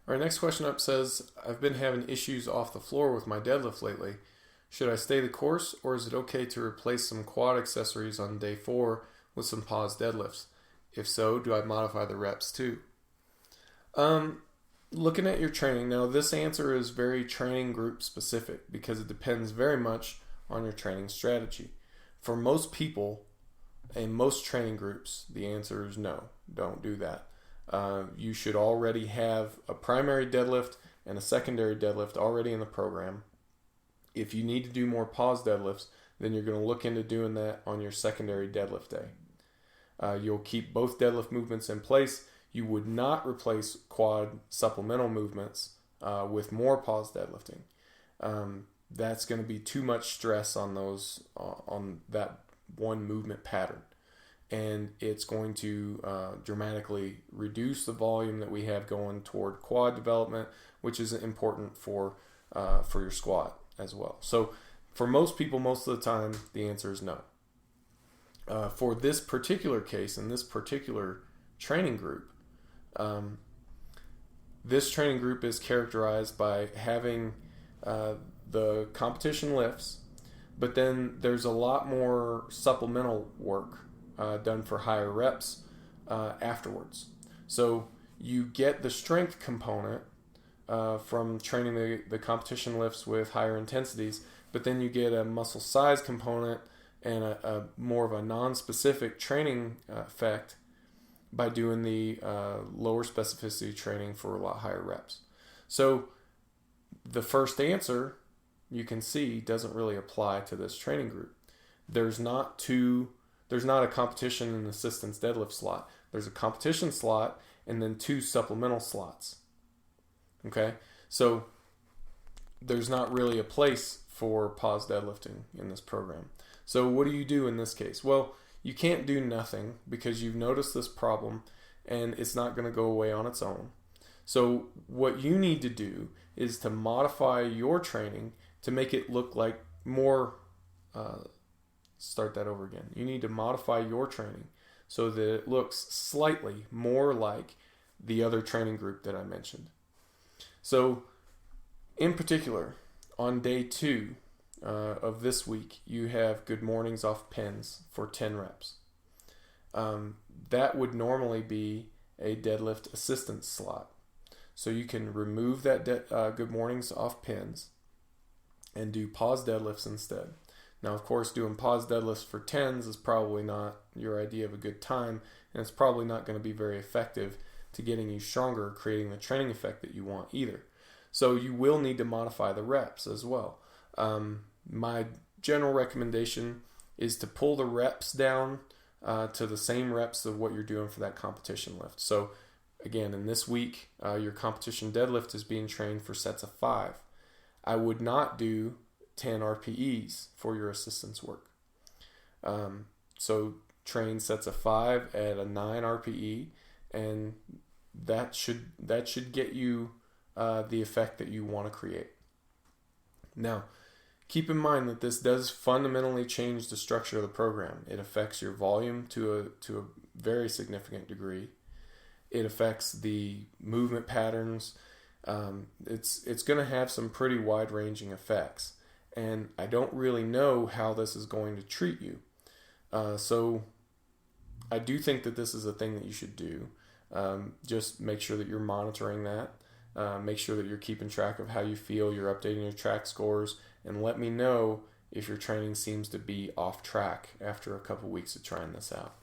Our next question up says, I've been having issues off the floor with my deadlift lately. Should I stay the course, or is it okay to replace some quad accessories on day 4 with some pause deadlifts? If so, do I modify the reps too? Um, Looking at your training, now this answer is very training group specific because it depends very much on your training strategy. For most people in most training groups, the answer is no, don't do that. You should already have a primary deadlift and a secondary deadlift already in the program. If you need to do more pause deadlifts, then you're going to look into doing that on your secondary deadlift day. You'll keep both deadlift movements in place. You would not replace quad supplemental movements with more pause deadlifting. That's going to be too much stress on those on that one movement pattern, and it's going to dramatically reduce the volume that we have going toward quad development, which is important for your squat as well. So for most people, most of the time, the answer is no. For this particular case and this particular training group, this training group is characterized by having the competition lifts, but then there's a lot more supplemental work done for higher reps afterwards. So you get the strength component from training the competition lifts with higher intensities, but then you get a muscle size component and a more of a non-specific training effect by doing the lower specificity training for a lot higher reps. So the first answer, you can see, doesn't really apply to this training group. There's not a competition and assistance deadlift slot. There's a competition slot and then 2 supplemental slots. Okay? So there's not really a place for pause deadlifting in this program. So what do you do in this case? Well, you can't do nothing because you've noticed this problem and it's not going to go away on its own. So what you need to do is to modify your training to make it look like more, start that over again. You need to modify your training so that it looks slightly more like the other training group that I mentioned. So in particular, on day 2 of this week, you have good mornings off pins for 10 reps. That would normally be a deadlift assistance slot. So you can remove that good mornings off pins and do pause deadlifts instead. Now, of course, doing pause deadlifts for 10s is probably not your idea of a good time, and it's probably not going to be very effective to getting you stronger, creating the training effect that you want either. So you will need to modify the reps as well. My general recommendation is to pull the reps down to the same reps of what you're doing for that competition lift. So again, in this week, your competition deadlift is being trained for sets of 5. I would not do 10 RPEs for your assistance work. So train sets of 5 at a 9 RPE, and that should get you the effect that you want to create. Now, keep in mind that this does fundamentally change the structure of the program. It affects your volume to a very significant degree. It affects the movement patterns. It's going to have some pretty wide-ranging effects, and I don't really know how this is going to treat you. So I do think that this is a thing that you should do. Just make sure that you're monitoring that. Make sure that you're keeping track of how you feel. You're updating your track scores, and let me know if your training seems to be off track after a couple weeks of trying this out.